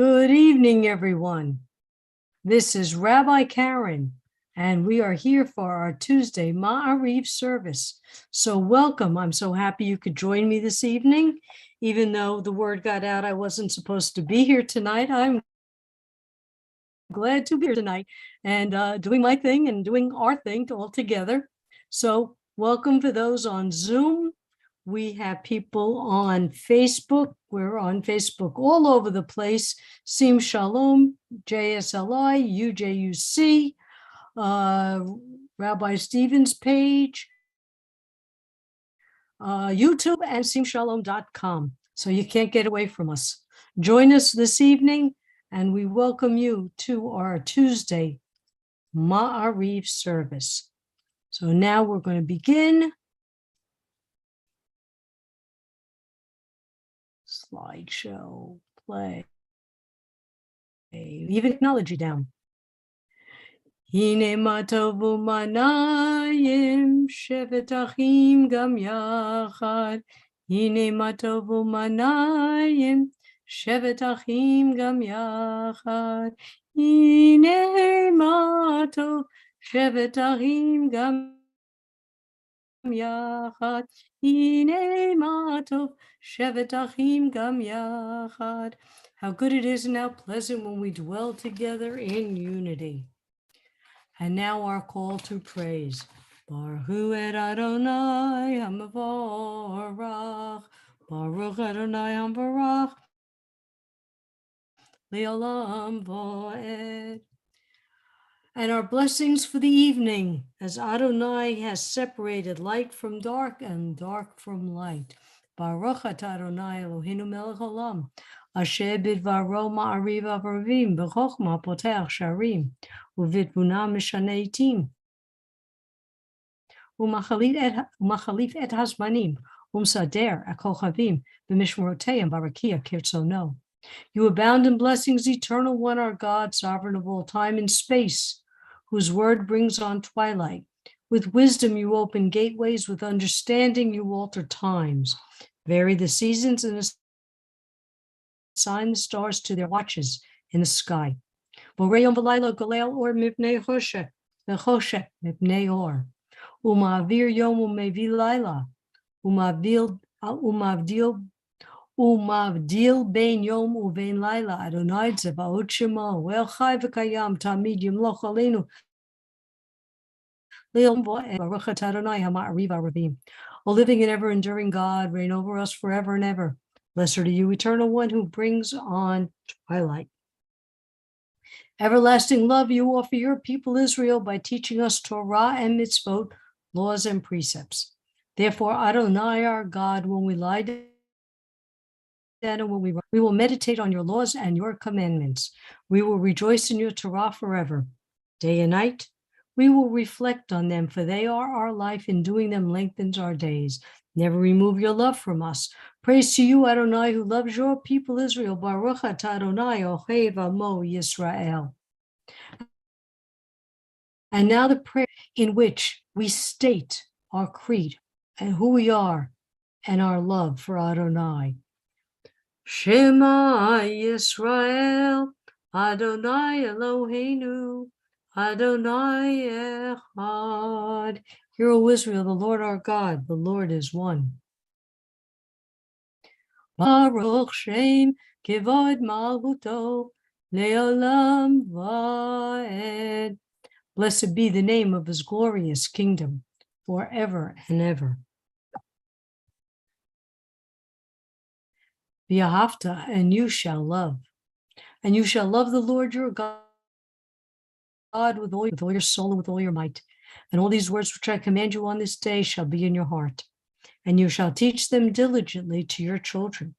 Good evening, everyone. This is Rabbi Karen, and we are here for our Tuesday Maariv service. So welcome. I'm so happy you could join me this evening. Even though the word got out I wasn't supposed to be here tonight, I'm glad to be here tonight and doing my thing and doing our thing all together. So welcome for those on Zoom. We have people on Facebook. We're on Facebook all over the place. Sim Shalom, JSLI, UJUC, Rabbi Stevens page, YouTube, and simshalom.com. So you can't get away from us. Join us this evening, and we welcome you to our Tuesday Maariv service. So now we're going to begin. Slideshow, play, even technology down. Hine matovu manayim shevet achim gam yachad. Hine matovu manayim shevet achim gam yachad. Hine matov shevet achim gam yachad. Hine matov shevet achim gam yachad. How good it is and how pleasant when we dwell together in unity. And now our call to praise. Baruch et Adonai hamavorach. Baruch Adonai hamavorach. Le'olam va'ed. And our blessings for the evening, as Adonai has separated light from dark and dark from light. Baruch atah Adonai Eloheinu melech haolam, asher bidvaro ma'ariv avravim, b'chochma potech sharim, uvitbuna mishana itim, umachalif et hazmanim, umsader akochavim, b'mishmoroteim barakia kirtzono. You abound in blessings, eternal one, our God, sovereign of all time and space, whose word brings on twilight. With wisdom you open gateways, with understanding you alter times. Vary the seasons and assign the stars to their watches in the sky. Boreyom v'layla golel or mipnei choshech, v'choshech mipnei or. Umavir yom umevi layla, umavdil bein yom uvein layla, Adonai tzevaot shemo, el chai v'kayam tamid yimloch aleinu. Baruch atah Adonai ha'ma'ariv ha'ravim. O living and ever-enduring God, reign over us forever and ever. Blessed are you, eternal one, who brings on twilight. Everlasting love you offer your people Israel by teaching us Torah and mitzvot, laws and precepts. Therefore, Adonai, our God, when we lie down and when we will meditate on your laws and your commandments. We will rejoice in your Torah forever. Day and night, we will reflect on them, for they are our life, and doing them lengthens our days. Never remove your love from us. Praise to you, Adonai, who loves your people Israel. Baruch atah Adonai, ohev amo Yisrael. And now the prayer in which we state our creed and who we are and our love for Adonai. Shema Yisrael, Adonai Eloheinu, Adonai Echad. Hear, O Israel, the Lord our God, the Lord is one. Baruch Shem Kivod Malchuto Leolam Vaed. Blessed be the name of his glorious kingdom forever and ever. V'ahavta, and you shall love. And you shall love the Lord your God with all your soul and with all your might. And all these words which I command you on this day shall be in your heart. And you shall teach them diligently to your children.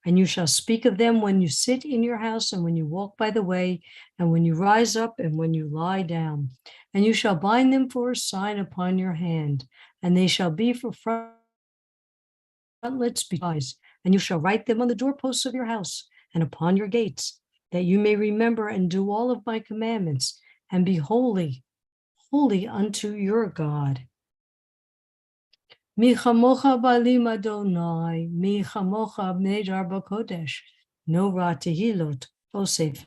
And you shall speak of them when you sit in your house, and when you walk by the way, and when you rise up, and when you lie down. And you shall bind them for a sign upon your hand, and they shall be for frontlets besides. And you shall write them on the doorposts of your house and upon your gates, that you may remember and do all of my commandments, and be holy, holy unto your God. Mi chamocha balim Adonai, mi chamocha bnei dar b'kodesh, no ra tehilot Osef.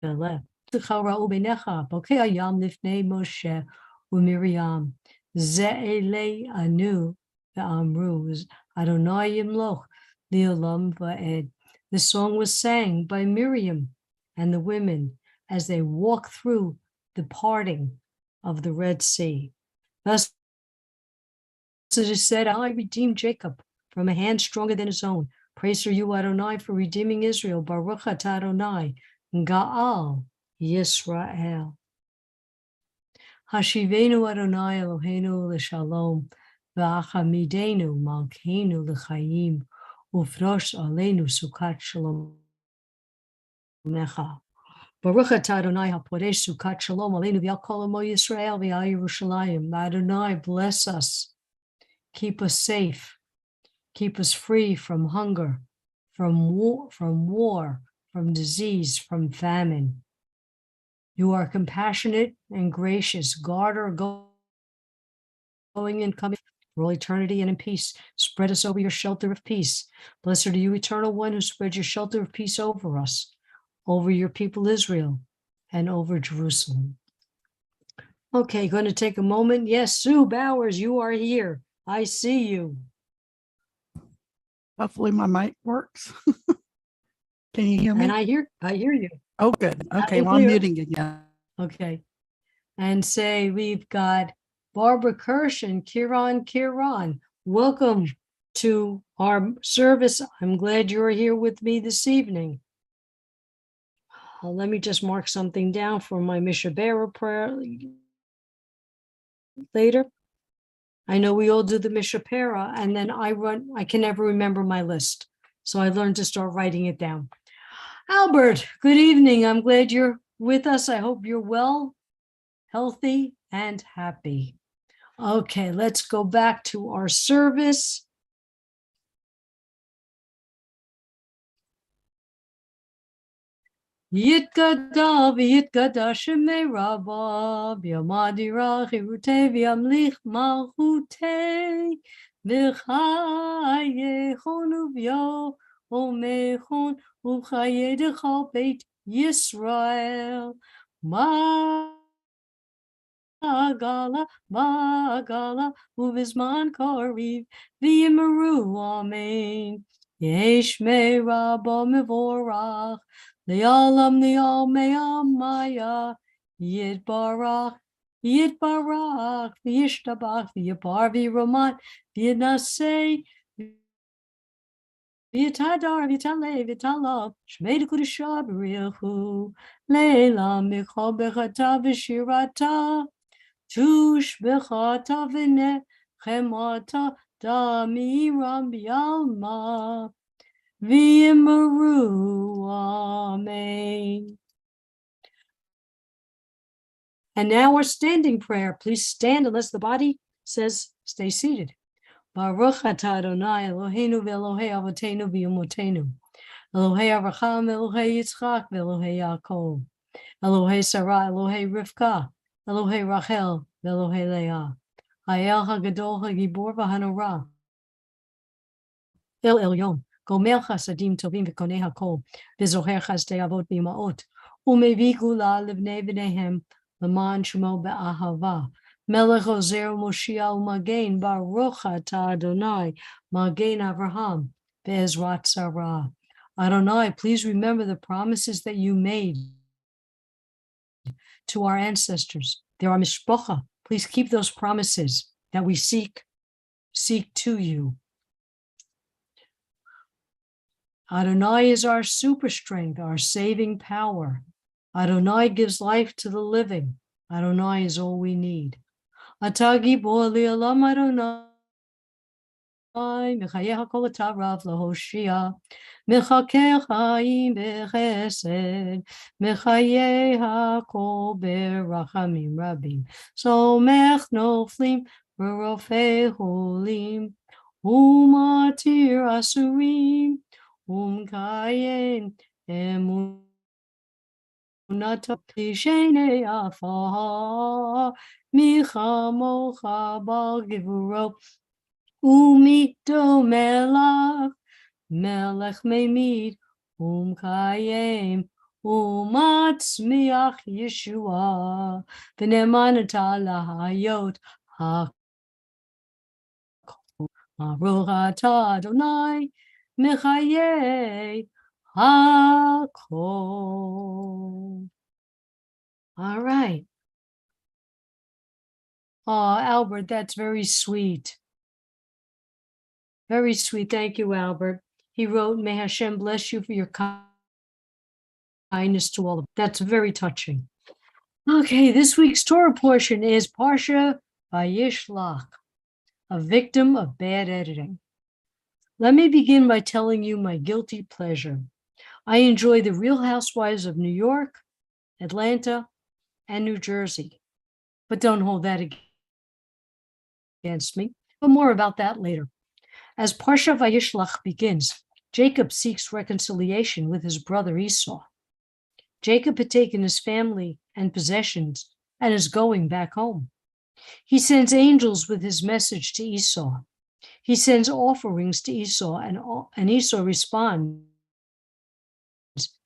Ra'u beinecha, bokei hayam lifnei Moshe uMiriam. Ze'elei anu ve'amru Adonai yimloch li'olam va'ed. The song was sang by Miriam and the women as they walked through the parting of the Red Sea. Thus it is said, I redeemed Jacob from a hand stronger than his own. Praise are you, Adonai, for redeeming Israel. Baruch atah Adonai, Ga'al Yisrael. Hashivenu Adonai Eloheinu l'shalom, v'achamidenu malkeinu l'chaim, ufrosh aleinu sukat shalom mecha. Baruch atah Adonai haporesh sukat shalom aleinu v'al kol amo Yisrael v'al Yerushalayim. Adonai, bless us, keep us safe, keep us free from hunger, from war, from disease, from famine. You are compassionate and gracious. Guard our going and coming for all eternity and in peace. Spread us over your shelter of peace. Blessed are you, eternal one, who spread your shelter of peace over us, over your people Israel, and over Jerusalem. Okay, going to take a moment. Yes, Sue Bowers, you are here. I see you. Hopefully my mic works. Can you hear me? And I hear you. Oh, good. Okay, well, I'm clear. muting again. Okay. And say we've got Barbara Kirsch and Kiran. Welcome to our service. I'm glad you're here with me this evening. Let me just mark something down for my Mishabera prayer later. I know we all do the Mishapera, and then I can never remember my list. So I learned to start writing it down. Albert, good evening. I'm glad you're with us. I hope you're well, healthy, and happy. Okay, let's go back to our service. Yitkada v'yitkada shemei rabba v'yamadira chirutei v'yamlich malchutei v'chayechon uv'yo omechon uv'chayedechal beit Yisrael Magala, uvizman kariv, v'yimaru, amen. Yesh me rabba mevorach, li'alam me'amaya, yitbarach, v'yishtabach, v'yipar v'yiroman, v'yinaseh, v'yitadar, v'yitaleh, v'yitalah, shmei d'kudusha b'richu, le'la michal bechata v'shirata, Tush bechata v'nechemata damiram b'yalma v'yimaru, amen. And now our standing prayer. Please stand unless the body says stay seated. Baruch atah Adonai Eloheinu v'Elohei avotenu v'yomotenu, Elohei Avraham, Elohei Yitzchak, v'Elohei Yaakov, Elohei Sarah, Elohei Rivka, Elohei Rachel, Elohei Leah, Hayel HaGadol HaGibor VaHanorah, El Elyon, Gomer Chasadim Tovim V'Konei HaKol, V'Zoher Chazdei Avot B'Imaot, Umevi Gula Livnei B'neihem, L'man Shemo B'Ahava, Melech Ozer Moshiach U'Magen, Baruch atah Adonai, Magen Avraham, Be'ezrat Sarah. Adonai, please remember the promises that you made to our ancestors. There are mishpacha. Please keep those promises that we seek to you. Adonai is our super strength, our saving power. Adonai gives life to the living. Adonai is all we need. Atah gibor li'olam Adonai. Mechayeh hakol atarav lahoshia, mechakeh chaim bechesed, mechayeh hakol berachamim rabim, somech noflim v'rofei holim, umatir asurim, umkayen emunato tishenei afar, michamocha bal givuro, Umito melech, melech memid, Umkayem umatzmiach Yeshua v'nemanata lahayot hakol. Baruch atah Adonai mechayei hakol. All right. Oh, Albert, that's very sweet. Very sweet. Thank you, Albert. He wrote, may Hashem bless you for your kindness to all of us. That's very touching. Okay, this week's Torah portion is Parsha Vayishlach, a victim of bad editing. Let me begin by telling you my guilty pleasure. I enjoy the Real Housewives of New York, Atlanta, and New Jersey, but don't hold that against me. But more about that later. As Parsha Vayishlach begins, Jacob seeks reconciliation with his brother Esau. Jacob had taken his family and possessions and is going back home. He sends angels with his message to Esau. He sends offerings to Esau, and Esau responds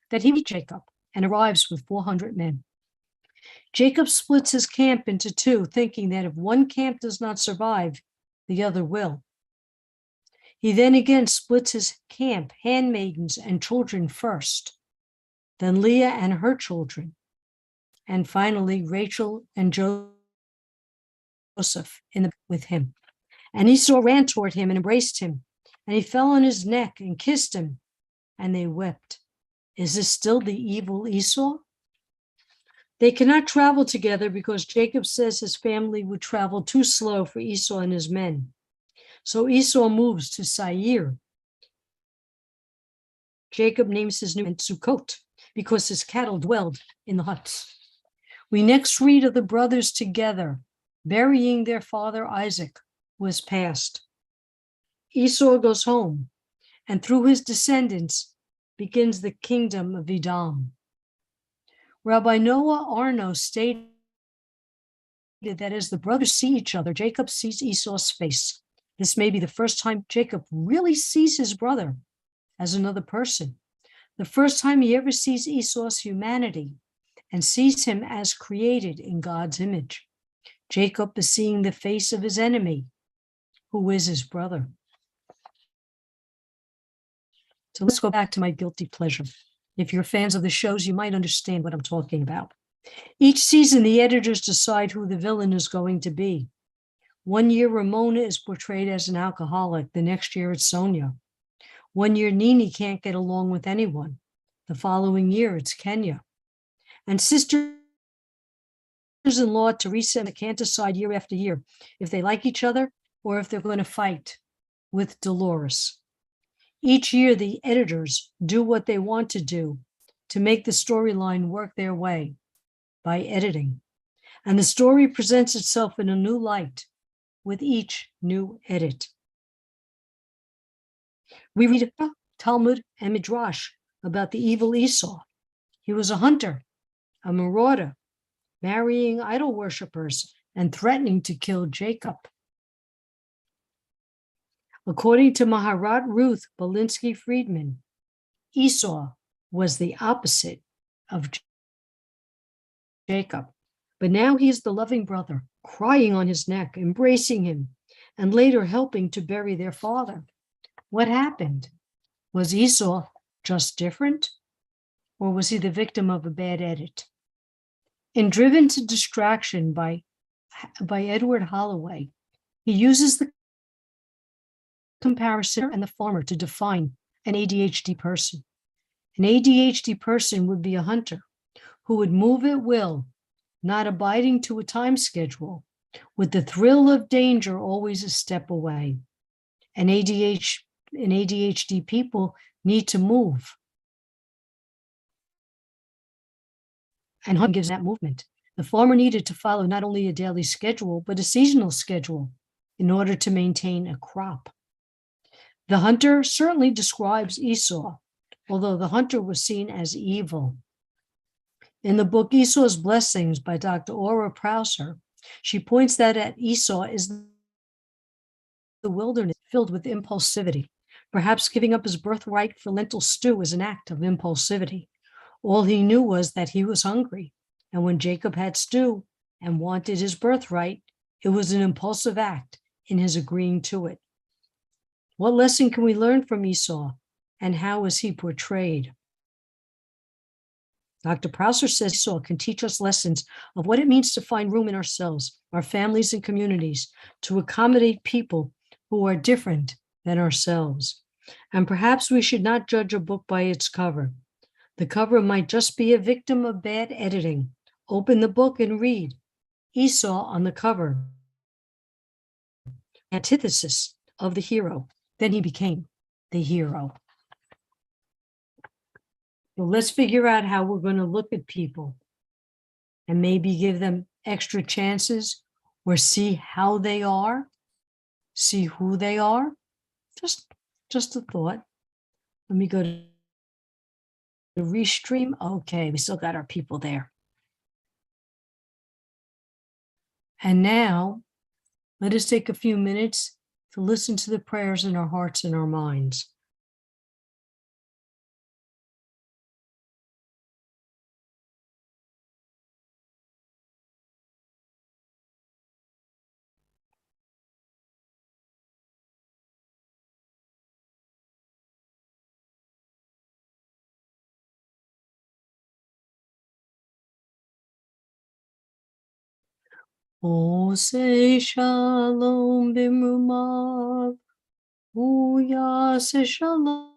that he meets Jacob and arrives with 400 men. Jacob splits his camp into two, thinking that if one camp does not survive, the other will. He then again splits his camp, handmaidens and children first, then Leah and her children, and finally Rachel and Joseph with him. And Esau ran toward him and embraced him, and he fell on his neck and kissed him, and they wept. Is this still the evil Esau? They cannot travel together because Jacob says his family would travel too slow for Esau and his men. So Esau moves to Seir. Jacob names his new man Sukkot because his cattle dwelled in the huts. We next read of the brothers together, burying their father Isaac, who has passed. Esau goes home, and through his descendants begins the kingdom of Edom. Rabbi Noah Arno stated that as the brothers see each other, Jacob sees Esau's face. This may be the first time Jacob really sees his brother as another person, the first time he ever sees Esau's humanity and sees him as created in God's image. Jacob is seeing the face of his enemy, who is his brother. So let's go back to my guilty pleasure. If you're fans of the shows, you might understand what I'm talking about. Each season, the editors decide who the villain is going to be. One year, Ramona is portrayed as an alcoholic. The next year, it's Sonia. One year, Nini can't get along with anyone. The following year, it's Kenya. And sisters-in-law, Teresa and Emma, can't decide year after year if they like each other or if they're going to fight with Dolores. Each year, the editors do what they want to do to make the storyline work their way by editing. And the story presents itself in a new light with each new edit. We read Talmud and Midrash about the evil Esau. He was a hunter, a marauder, marrying idol worshippers and threatening to kill Jacob. According to Maharat Ruth Belinsky-Friedman, Esau was the opposite of Jacob. But now he is the loving brother, crying on his neck, embracing him, and later helping to bury their father. What happened? Was Esau just different? Or was he the victim of a bad edit? In Driven to Distraction by Edward Holloway, he uses the comparison and the farmer to define an ADHD person. An ADHD person would be a hunter who would move at will, not abiding to a time schedule, with the thrill of danger always a step away. And ADHD people need to move. And hunting gives that movement. The farmer needed to follow not only a daily schedule, but a seasonal schedule in order to maintain a crop. The hunter certainly describes Esau, although the hunter was seen as evil. In the book Esau's Blessings by Dr. Aura Prouser, she points out that Esau is the wilderness filled with impulsivity. Perhaps giving up his birthright for lentil stew was an act of impulsivity. All he knew was that he was hungry, and when Jacob had stew and wanted his birthright, it was an impulsive act in his agreeing to it. What lesson can we learn from Esau, and how is he portrayed? Dr. Parsha says Esau can teach us lessons of what it means to find room in ourselves, our families and communities, to accommodate people who are different than ourselves. And perhaps we should not judge a book by its cover. The cover might just be a victim of bad editing. Open the book and read. Esau on the cover, antithesis of the hero. Then he became the hero. So let's figure out how we're going to look at people and maybe give them extra chances or see how they are, see who they are. Just a thought. Let me go to the restream. Okay, we still got our people there. And now let us take a few minutes to listen to the prayers in our hearts and our minds. Oh, say shalom bimrumav, uyase shalom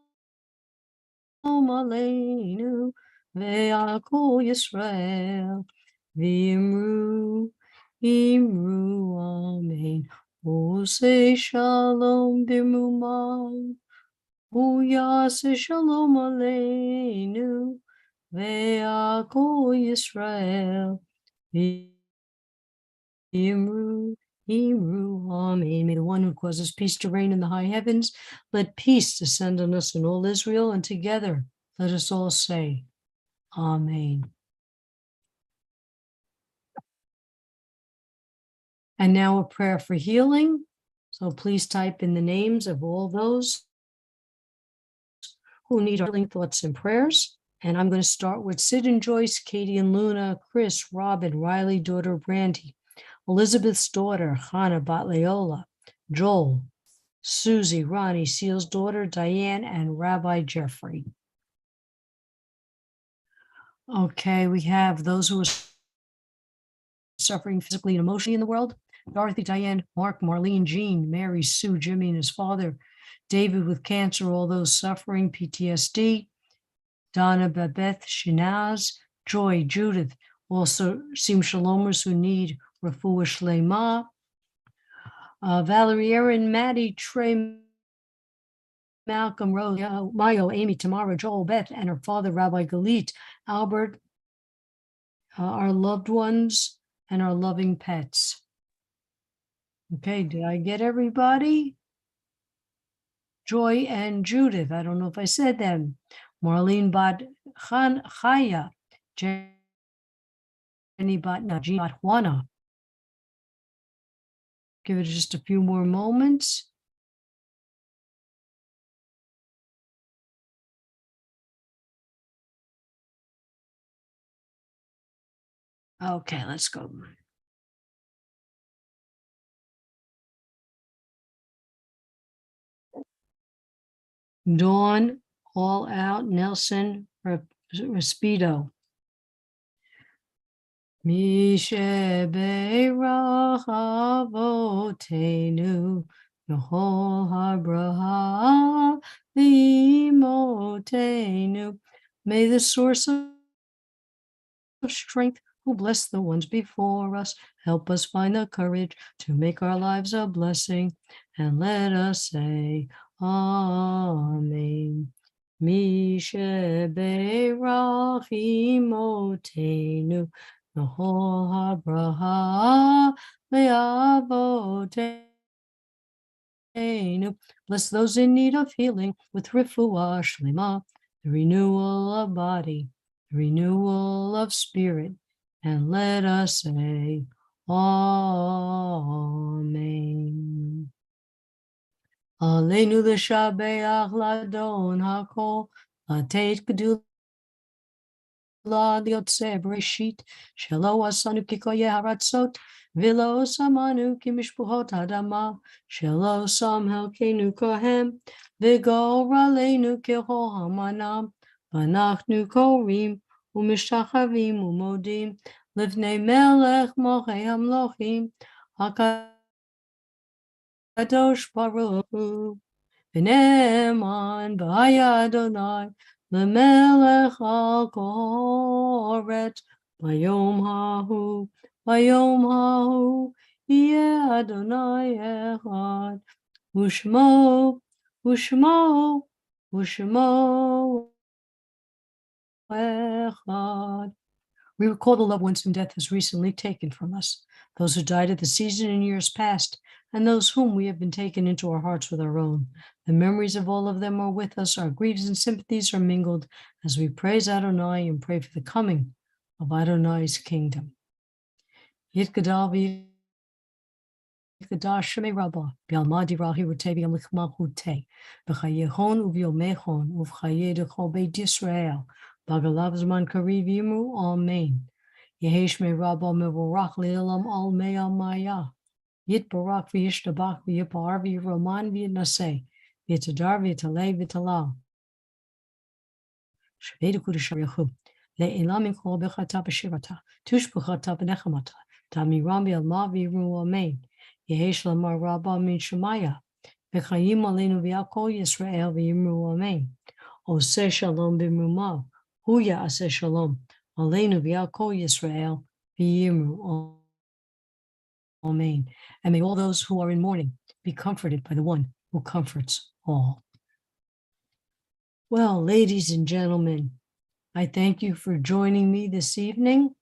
aleinu, ve'ako Yisrael, v'imru, amen. Oh, say shalom bimrumav, uyase shalom aleinu, ve'ako Yisrael, Amen. May the one who causes peace to reign in the high heavens, let peace descend on us in all Israel, and together let us all say, Amen. And now a prayer for healing. So please type in the names of all those who need our healing thoughts and prayers. And I'm going to start with Sid and Joyce, Katie and Luna, Chris, Robin, Riley, daughter Brandy, Elizabeth's daughter, Hannah Batleola, Joel, Susie, Ronnie, Seal's daughter, Diane, and Rabbi Jeffrey. Okay, we have those who are suffering physically and emotionally in the world. Dorothy, Diane, Mark, Marlene, Jean, Mary, Sue, Jimmy and his father, David with cancer, all those suffering PTSD, Donna, Babette, Shinaz, Joy, Judith, also Sim Shalomers who need refuah shlema, Valerie, Erin, Maddie, Trey, Malcolm, Rose, Mayo, Amy, Tamara, Joel, Beth, and her father, Rabbi Galit, Albert, our loved ones, and our loving pets. Okay, did I get everybody? Joy and Judith, I don't know if I said them. Marlene Bat Chaya, Jenny Bat Najee Bat Juana. Give it just a few more moments. Okay, let's go. Dawn, All Out, Nelson, Respido. Mishe Beirach Avotenu, Yehol HaBraha V'imotenu. May the source of strength, who bless the ones before us, help us find the courage to make our lives a blessing, and let us say, Amen. Mishe Beirach Imotenu, Yehol HaBraha Le'avotenu. Bless those in need of healing with refuah shlema, the renewal of body, the renewal of spirit, and let us say, Amen. Aleinu l'shabeach ladon hakol, latet gedula liotze breshit, shelo asanu kikoye haratzot, vilo samanu kimishpuhot hadama, shelo sam helkenu kohem, vigoraleinu keho hamanam, vanachnu korim, umishachavim umodim, livnei melech mochei hamlochim, HaKadosh Baruch Hu, v'ne'eman v'haya Adonai, l'melech al koret, bayom hahu, yeh Adonai echad, u'shmo, u'shmo, u'shmo echad. We recall the loved ones whom death has recently taken from us, those who died at the season in years past, and those whom we have been taken into our hearts with our own. The memories of all of them are with us. Our griefs and sympathies are mingled as we praise Adonai and pray for the coming of Adonai's kingdom. Yitgadal v'yitgadal shemei rabbah, b'alma dirahi rotei b'yamlichma hutei, v'chayehon u'v'yomechon u'v'chayeh d'chol beit Yisrael, b'agalav zman kariv yimru, amen. Yehesh me rabba mevorach le'olam al me'al maya. Yitbarach v'yishtabach v'yipar v'yiroman v'yinaseh. V'yitadar v'yitaleh v'yitalal. Shvei d'kudish yachu. Le'elam yichol b'chata b'shirata. Tush b'chata b'nechamata. Tamiram v'yalma v'yiru amen. Yehesh lamar rabba min shemaya. V'chayim aleinu v'yakol Yisrael v'yimru amen. Oseh shalom b'mrumav. Hu ya'aseh shalom. Aleinu v'yakol Yisrael v'yimru amen. And may all those who are in mourning be comforted by the one who comforts all. Well, ladies and gentlemen, I thank you for joining me this evening,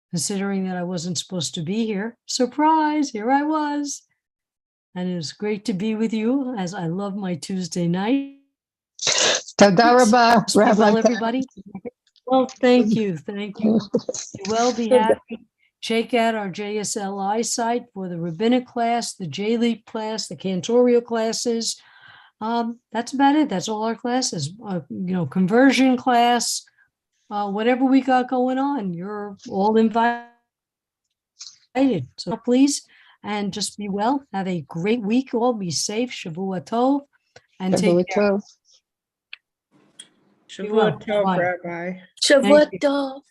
considering that I wasn't supposed to be here. Surprise, here I was. And it was great to be with you, as I love my Tuesday night. Toda rabba, Be well, Rabbi. everybody. Well, thank you. Thank you. Be well, be happy. Check out our JSLI site for the rabbinic class, the J-Leap class, the cantorial classes. That's about it. That's all our classes. Conversion class, whatever we got going on, you're all invited. So please, and just be well. Have a great week. All be safe. Shavua Tov, and take care. Be well. Shavua Tov, Bye. Rabbi. Thank you. Shavua Tov.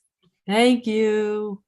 Thank you.